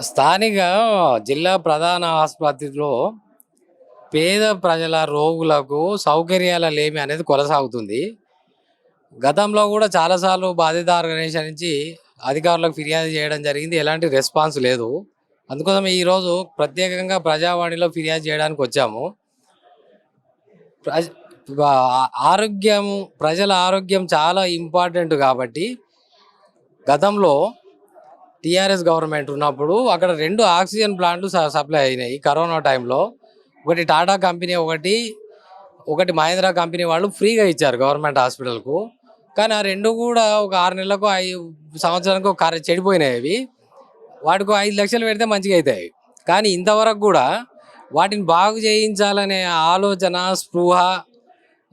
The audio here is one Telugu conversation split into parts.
స్థానిక జిల్లా ప్రధాన ఆసుపత్రిలో పేద ప్రజల రోగులకు సౌకర్యాల లేమి అనేది కొనసాగుతుంది. గతంలో కూడా చాలాసార్లు బాధిత ఆర్గనైజేషన్ నుంచి అధికారులకు ఫిర్యాదు చేయడం జరిగింది. ఎలాంటి రెస్పాన్స్ లేదు. అందుకోసం ఈరోజు ప్రత్యేకంగా ప్రజావాణిలో ఫిర్యాదు చేయడానికి వచ్చాము. ప్రజ ఆరోగ్యం, ప్రజల ఆరోగ్యం చాలా ఇంపార్టెంట్ కాబట్టి గతంలో టీఆర్ఎస్ గవర్నమెంట్ ఉన్నప్పుడు అక్కడ 2 ఆక్సిజన్ ప్లాంట్లు సప్లై అయినాయి కరోనా టైంలో. ఒకటి టాటా కంపెనీ, ఒకటి మహేంద్ర కంపెనీ వాళ్ళు ఫ్రీగా ఇచ్చారు గవర్నమెంట్ హాస్పిటల్కు. కానీ ఆ 2 కూడా ఒక 6 నెలలకు సంవత్సరానికి చెడిపోయినాయి. అవి వాటికి 5 లక్షలు పెడితే మంచిగా అవుతాయి. కానీ ఇంతవరకు కూడా వాటిని బాగు చేయించాలనే ఆలోచన, స్పృహ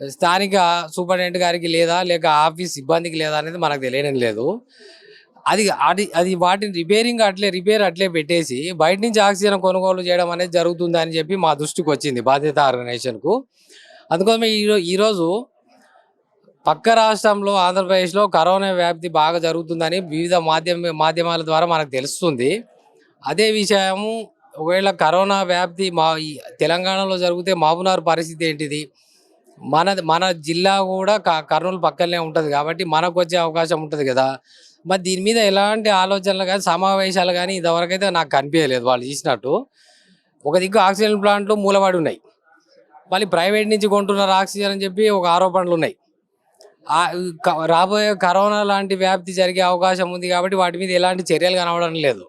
స్థానిక సూపరింటెండెంట్ గారికి లేదా, లేక ఆఫీస్ సిబ్బందికి లేదా అనేది మనకు తెలియడం లేదు. అది అది అది వాటిని రిపేర్ అట్లే పెట్టేసి బయట నుంచి ఆక్సిజన్ కొనుగోలు చేయడం అనేది జరుగుతుందని చెప్పి మా దృష్టికి వచ్చింది బాధ్యత ఆర్గనైజేషన్కు. అందుకోసమే ఈరోజు పక్క రాష్ట్రంలో ఆంధ్రప్రదేశ్లో కరోనా వ్యాప్తి బాగా జరుగుతుందని వివిధ మాధ్యమాల ద్వారా మనకు తెలుస్తుంది. అదే విషయము ఒకవేళ కరోనా వ్యాప్తి తెలంగాణలో జరిగితే మహబూబ్నగర్ పరిస్థితి ఏంటిది? మన జిల్లా కూడా కర్నూలు పక్కనే ఉంటుంది కాబట్టి మనకు వచ్చే అవకాశం ఉంటుంది కదా. మరి దీని మీద ఎలాంటి ఆలోచనలు కానీ, సమావేశాలు కానీ ఇంతవరకు అయితే నాకు కనిపించలేదు వాళ్ళు చేసినట్టు. ఒక దిక్కు ఆక్సిజన్ ప్లాంట్లు మూలబడి ఉన్నాయి, మళ్ళీ ప్రైవేట్ నుంచి కొంటున్నారు ఆక్సిజన్ అని చెప్పి ఒక ఆరోపణలు ఉన్నాయి. రాబోయే కరోనా లాంటి వ్యాప్తి జరిగే అవకాశం ఉంది కాబట్టి వాటి మీద ఎలాంటి చర్యలు కనబడడం లేదు.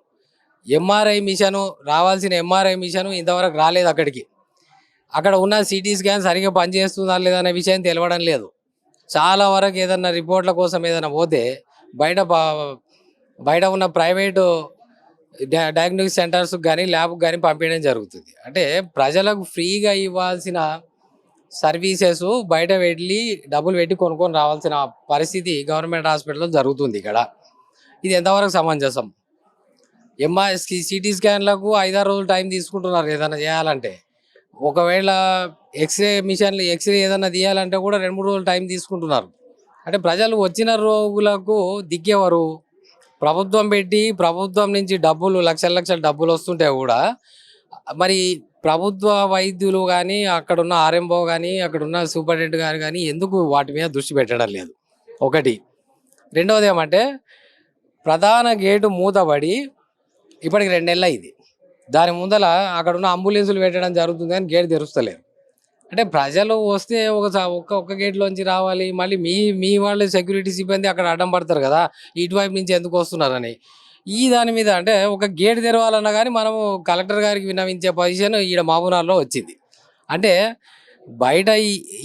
రావాల్సిన ఎంఆర్ఐ మిషను ఇంతవరకు రాలేదు అక్కడికి. అక్కడ ఉన్న సిటీ స్కాన్ సరిగ్గా పనిచేస్తుందా లేదా అనే విషయం తెలవడం లేదు. చాలా వరకు ఏదన్నా రిపోర్ట్ల కోసం ఏదైనా పోతే బయట ఉన్న ప్రైవేటు డయాగ్నోస్టిక్ సెంటర్స్కి కానీ, ల్యాబ్కి కానీ పంపించడం జరుగుతుంది. అంటే ప్రజలకు ఫ్రీగా ఇవ్వాల్సిన సర్వీసెస్ బయట వెళ్ళి డబ్బులు పెట్టి కొనుక్కొని రావాల్సిన పరిస్థితి గవర్నమెంట్ హాస్పిటల్లో జరుగుతుంది ఇక్కడ. ఇది ఎంతవరకు సమంజసం? సిటీ స్కాన్లకు 5-6 రోజులు టైం తీసుకుంటున్నారు ఏదైనా చేయాలంటే. ఒకవేళ ఎక్స్రే ఏదైనా తీయాలంటే కూడా 2-3 రోజులు టైం తీసుకుంటున్నారు. అంటే ప్రజలు వచ్చిన రోగులకు దిక్కేవారు ప్రభుత్వం నుంచి లక్షల డబ్బులు వస్తుంటే కూడా మరి ప్రభుత్వ వైద్యులు కానీ, అక్కడున్న ఆర్ఎంఓ కానీ, అక్కడున్న సూపరింటెండెంట్ గారు కానీ ఎందుకు వాటి మీద దృష్టి పెట్టడం లేదు? ఒకటి. రెండవది ఏమంటే ప్రధాన గేటు మూతబడి ఇప్పటికి 2 నెలలు అయింది. దాని ముందల అక్కడున్న అంబులెన్సులు పెట్టడం జరుగుతుంది కానీ గేట్ తెరుస్తలేరు. అంటే ప్రజలు వస్తే ఒక్క గేట్లోంచి రావాలి, మళ్ళీ మీ వాళ్ళు సెక్యూరిటీ సిబ్బంది అక్కడ అడ్డం పడతారు కదా, ఇటువైపు నుంచి ఎందుకు వస్తున్నారని. దాని మీద అంటే ఒక గేట్ తెరవాలన్నా కానీ మనము కలెక్టర్ గారికి విన్నవించే పొజిషన్ ఈడ మహబూబ్నగర్లో వచ్చింది. అంటే బయట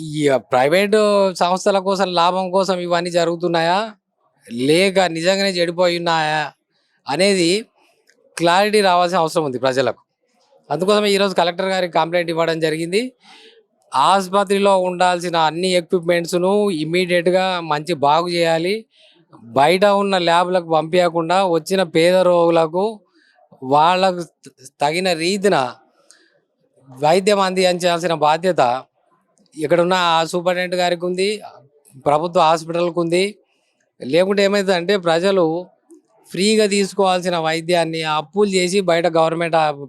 ఈ ప్రైవేటు సంస్థల కోసం, లాభం కోసం ఇవన్నీ జరుగుతున్నాయా, లేక నిజంగానే చెడిపోయి ఉన్నాయా అనేది క్లారిటీ రావాల్సిన అవసరం ఉంది ప్రజలకు. అందుకోసమే ఈరోజు కలెక్టర్ గారికి కంప్లైంట్ ఇవ్వడం జరిగింది. ఆసుపత్రిలో ఉండాల్సిన అన్ని ఎక్విప్మెంట్స్ను ఇమ్మీడియట్గా బాగు చేయాలి. బయట ఉన్న ల్యాబ్లకు పంపించకుండా వచ్చిన పేద రోగులకు వాళ్ళకు తగిన రీతిన వైద్యం అందించాల్సిన బాధ్యత ఇక్కడున్న సూపరింటెండెంట్ గారికి ఉంది, ప్రభుత్వ హాస్పిటల్కి ఉంది. లేకుంటే ఏమవుతుందంటే ప్రజలు ఫ్రీగా తీసుకోవాల్సిన వైద్యాన్ని అప్పులు చేసి బయట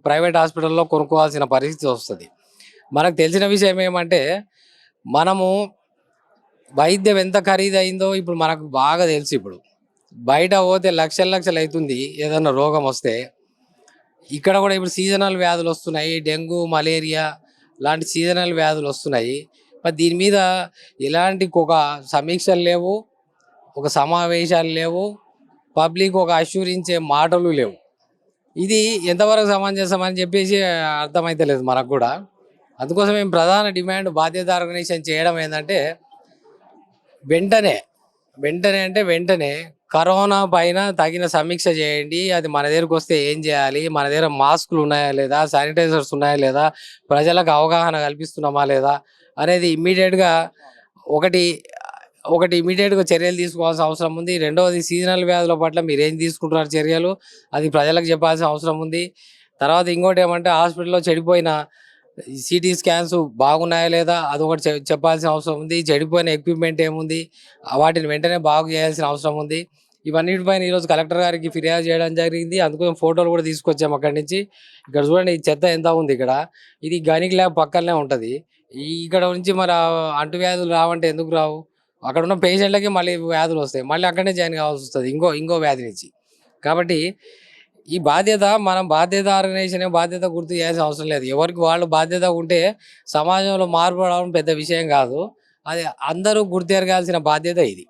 ప్రైవేట్ హాస్పిటల్లో కొనుక్కోవాల్సిన పరిస్థితి వస్తుంది. మనకు తెలిసిన విషయం ఏమంటే మనము వైద్యం ఎంత ఖరీదైందో ఇప్పుడు మనకు బాగా తెలుసు. ఇప్పుడు బయట పోతే లక్షలు అవుతుంది ఏదైనా రోగం వస్తే. ఇక్కడ కూడా ఇప్పుడు సీజనల్ వ్యాధులు వస్తున్నాయి, డెంగ్యూ, మలేరియా లాంటి సీజనల్ వ్యాధులు వస్తున్నాయి. మరి దీని మీద ఎలాంటి ఒక సమీక్షలు లేవు, ఒక సమావేశాలు లేవు, పబ్లిక్ ఒక అష్యూరించే మాటలు లేవు. ఇది ఎంతవరకు సమంజసం అని చెప్పేసి అర్థమైతలేదు మనకు కూడా. అందుకోసం మేము ప్రధాన డిమాండ్ బాధ్యత ఆర్గనైజేషన్ చేయడం ఏంటంటే వెంటనే కరోనా పైన తగిన సమీక్ష చేయండి. అది మన దగ్గరకు వస్తే ఏం చేయాలి, మన దగ్గర మాస్కులు ఉన్నాయా లేదా, శానిటైజర్స్ ఉన్నాయా లేదా, ప్రజలకు అవగాహన కల్పిస్తున్నామా లేదా అనేది ఇమ్మీడియట్గా ఇమీడియట్గా చర్యలు తీసుకోవాల్సిన అవసరం ఉంది. రెండవది సీజనల్ వ్యాధుల పట్ల మీరు ఏం తీసుకుంటున్నారు చర్యలు, అది ప్రజలకు చెప్పాల్సిన అవసరం ఉంది. తర్వాత ఇంకోటి ఏమంటే హాస్పిటల్లో చెడిపోయిన సిటీ స్కాన్స్ బాగున్నాయా లేదా అది ఒకటి చెప్పాల్సిన అవసరం ఉంది. చెడిపోయిన ఎక్విప్మెంట్ ఏముంది వాటిని వెంటనే బాగు చేయాల్సిన అవసరం ఉంది. ఇవన్నిటిపైన ఈరోజు కలెక్టర్ గారికి ఫిర్యాదు చేయడం జరిగింది. అందుకోసం ఫోటోలు కూడా తీసుకొచ్చాము అక్కడి నుంచి. ఇక్కడ చూడండి ఈ చెత్త ఎంత ఉంది ఇక్కడ. ఇది గణిక్ ల్యాబ్ పక్కనే ఉంటది. ఇక్కడ నుంచి మరి అంటువ్యాధులు రావంటే ఎందుకు రావు? అక్కడ ఉన్న పేషెంట్లకి మళ్ళీ వ్యాధులు వస్తాయి. మళ్ళీ అక్కడనే జాయిన్ కావాల్సి వస్తుంది ఇంకో వ్యాధి నుంచి. కాబట్టి ఈ బాధ్యత బాధ్యత ఆర్గనైజేషన్ బాధ్యత గుర్తు చేయాల్సిన అవసరం లేదు. ఎవరికి వాళ్ళు బాధ్యత ఉంటే సమాజంలో మార్పు రావడం పెద్ద విషయం కాదు. అది అందరూ గుర్తెరగాల్సిన బాధ్యత ఇది.